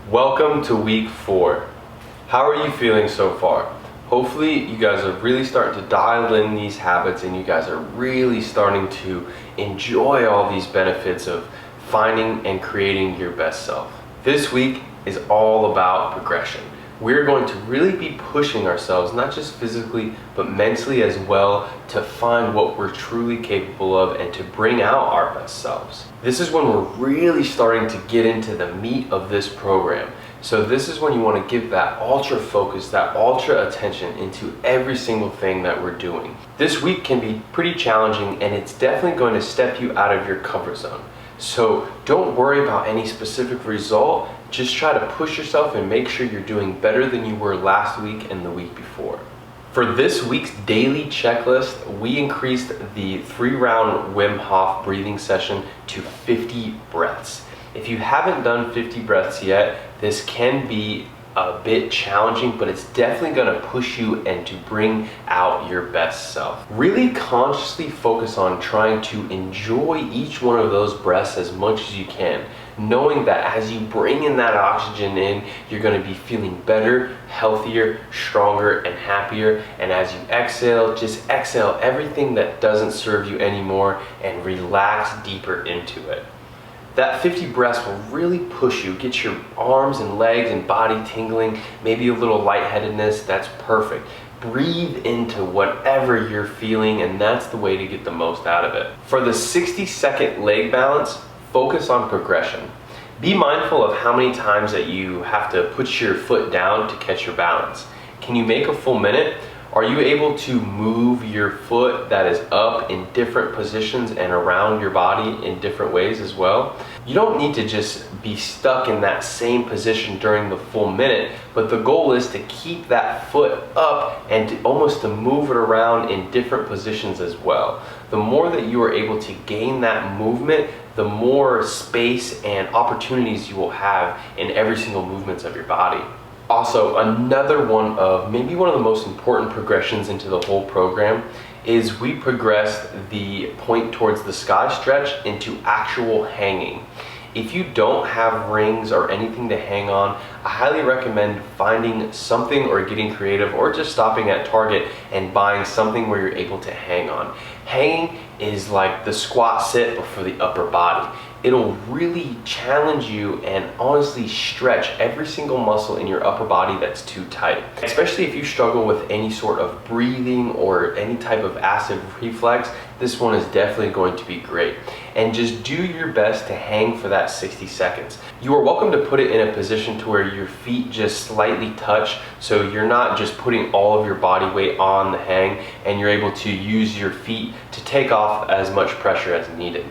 Welcome to week 4. How are you feeling so far? Hopefully you guys are really starting to dial in these habits and you guys are really starting to enjoy all these benefits of finding and creating your best self. This week is all about progression. We're going to really be pushing ourselves, not just physically, but mentally as well, to find what we're truly capable of and to bring out our best selves. This is when we're really starting to get into the meat of this program. So this is when you want to give that ultra focus, that ultra attention into every single thing that we're doing. This week can be pretty challenging and it's definitely going to step you out of your comfort zone. So don't worry about any specific result, just try to push yourself and make sure you're doing better than you were last week and the week before. For this week's daily checklist, we increased the 3-round Wim Hof breathing session to 50 breaths. If you haven't done 50 breaths yet, this can be a bit challenging, but it's definitely going to push you and to bring out your best self. Really consciously focus on trying to enjoy each one of those breaths as much as you can, knowing that as you bring in that oxygen in, you're going to be feeling better, healthier, stronger, and happier. And as you exhale, just exhale everything that doesn't serve you anymore and relax deeper into it. That 50 breaths will really push you, get your arms and legs and body tingling, maybe a little lightheadedness. That's perfect. Breathe into whatever you're feeling, and that's the way to get the most out of it. For the 60-second leg balance, focus on progression. Be mindful of how many times that you have to put your foot down to catch your balance. Can you make a full minute? Are you able to move your foot that is up in different positions and around your body in different ways as well? You don't need to just be stuck in that same position during the full minute, but the goal is to keep that foot up and to almost to move it around in different positions as well. The more that you are able to gain that movement, the more space and opportunities you will have in every single movements of your body. Also, another one of maybe one of the most important progressions into the whole program is we progressed the point towards the sky stretch into actual hanging. If you don't have rings or anything to hang on, I highly recommend finding something or getting creative or just stopping at Target and buying something where you're able to hang on. Hanging is like the squat sit but for the upper body. It'll really challenge you and honestly stretch every single muscle in your upper body that's too tight. Especially if you struggle with any sort of breathing or any type of acid reflux, this one is definitely going to be great. And just do your best to hang for that 60 seconds. You are welcome to put it in a position to where your feet just slightly touch, so you're not just putting all of your body weight on the hang, and you're able to use your feet to take off as much pressure as needed.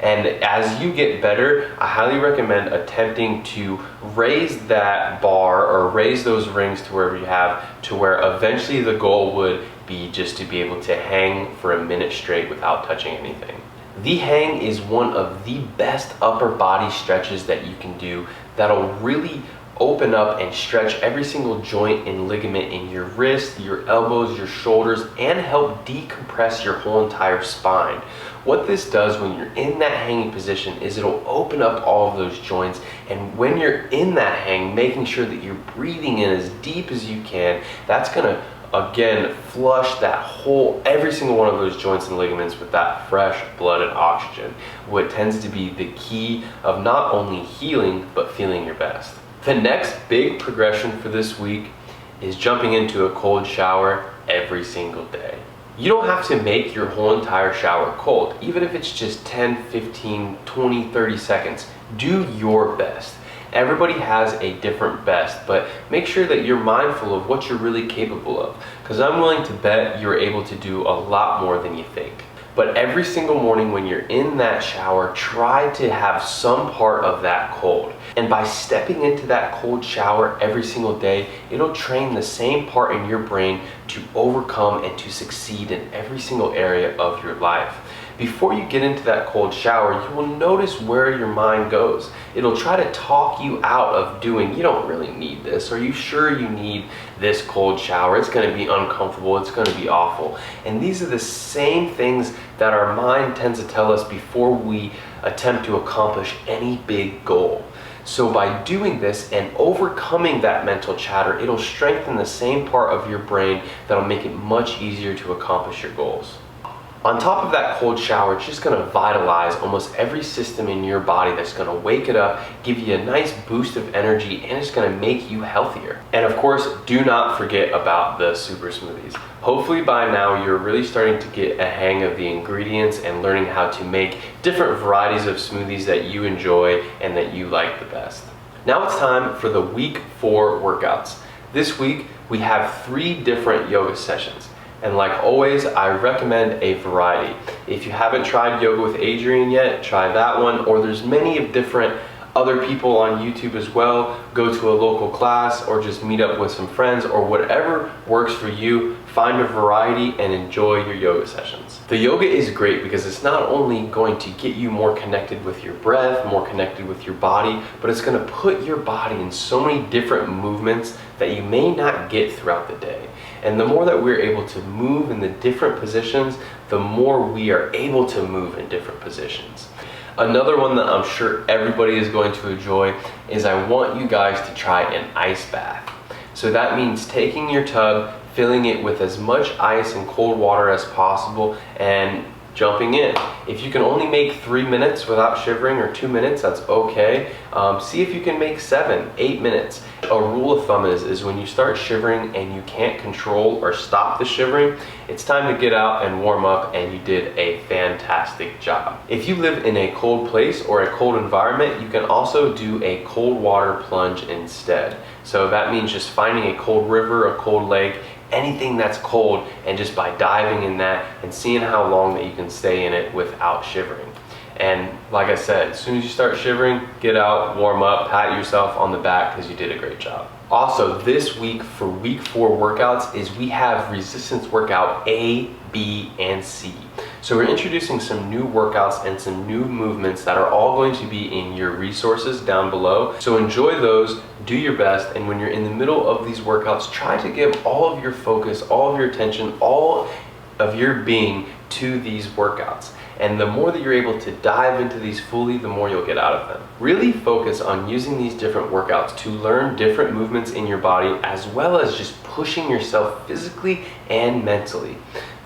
And as you get better, I highly recommend attempting to raise that bar or raise those rings to wherever you have, to where eventually the goal would be just to be able to hang for a minute straight without touching anything. The hang is one of the best upper body stretches that you can do that'll really open up and stretch every single joint and ligament in your wrist, your elbows, your shoulders, and help decompress your whole entire spine. What this does when you're in that hanging position is it'll open up all of those joints, and when you're in that hang, making sure that you're breathing in as deep as you can, that's gonna again flush that whole, every single one of those joints and ligaments with that fresh blood and oxygen, what tends to be the key of not only healing but feeling your best. The next big progression for this week is jumping into a cold shower every single day. You don't have to make your whole entire shower cold, even if it's just 10, 15, 20, 30 seconds. Do your best. Everybody has a different best, but make sure that you're mindful of what you're really capable of, because I'm willing to bet you're able to do a lot more than you think. But every single morning when you're in that shower, try to have some part of that cold. And by stepping into that cold shower every single day, it'll train the same part in your brain to overcome and to succeed in every single area of your life. before you get into that cold shower, you will notice where your mind goes. It'll try to talk you out of doing, you don't really need this. Are you sure you need this cold shower? It's going to be uncomfortable. It's going to be awful. And these are the same things that our mind tends to tell us before we attempt to accomplish any big goal. So by doing this and overcoming that mental chatter, it'll strengthen the same part of your brain that'll make it much easier to accomplish your goals. On top of that cold shower, it's just going to vitalize almost every system in your body. That's going to wake it up, give you a nice boost of energy, and it's going to make you healthier. And of course, do not forget about the super smoothies. Hopefully by now you're really starting to get a hang of the ingredients and learning how to make different varieties of smoothies that you enjoy and that you like the best. Now it's time for the week 4 workouts. This week we have 3 different yoga sessions. And like always, I recommend a variety. If you haven't tried Yoga with Adriene yet, try that one, or there's many of different other people on YouTube as well. Go to a local class or just meet up with some friends or whatever works for you. Find a variety and enjoy your yoga sessions. The yoga is great because it's not only going to get you more connected with your breath, more connected with your body, but it's going to put your body in so many different movements that you may not get throughout the day. And the more that we're able to move in the different positions, the more we are able to move in different positions. Another one that I'm sure everybody is going to enjoy is I want you guys to try an ice bath. So that means taking your tub, filling it with as much ice and cold water as possible, and jumping in. If you can only make 3 minutes without shivering, or 2 minutes, that's okay. See if you can make 7, 8 minutes. A rule of thumb is when you start shivering and you can't control or stop the shivering, it's time to get out and warm up, and you did a fantastic job. If you live in a cold place or a cold environment, you can also do a cold water plunge instead. So that means just finding a cold river, a cold lake, anything that's cold, and just by diving in that and seeing how long that you can stay in it without shivering. And like I said, as soon as you start shivering, get out, warm up, pat yourself on the back because you did a great job. Also, this week for week 4 workouts is we have resistance workout A, B, and C. So we're introducing some new workouts and some new movements that are all going to be in your resources down below. So enjoy those, do your best, and when you're in the middle of these workouts, try to give all of your focus, all of your attention, all of your being to these workouts. And the more that you're able to dive into these fully, the more you'll get out of them. Really focus on using these different workouts to learn different movements in your body, as well as just pushing yourself physically and mentally.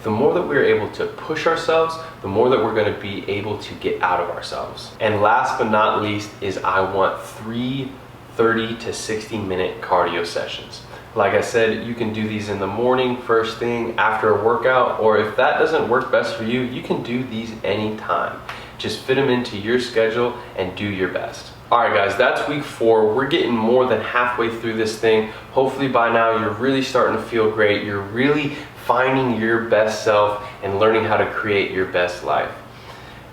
The more that we're able to push ourselves, the more that we're going to be able to get out of ourselves. And last but not least is I want 3 30 to 60 minute cardio sessions. Like I said, you can do these in the morning, first thing, after a workout, or if that doesn't work best for you, you can do these anytime. Just fit them into your schedule and do your best. Alright guys, that's week 4. We're getting more than halfway through this thing. Hopefully by now you're really starting to feel great. You're really finding your best self and learning how to create your best life.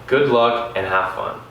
Good luck and have fun.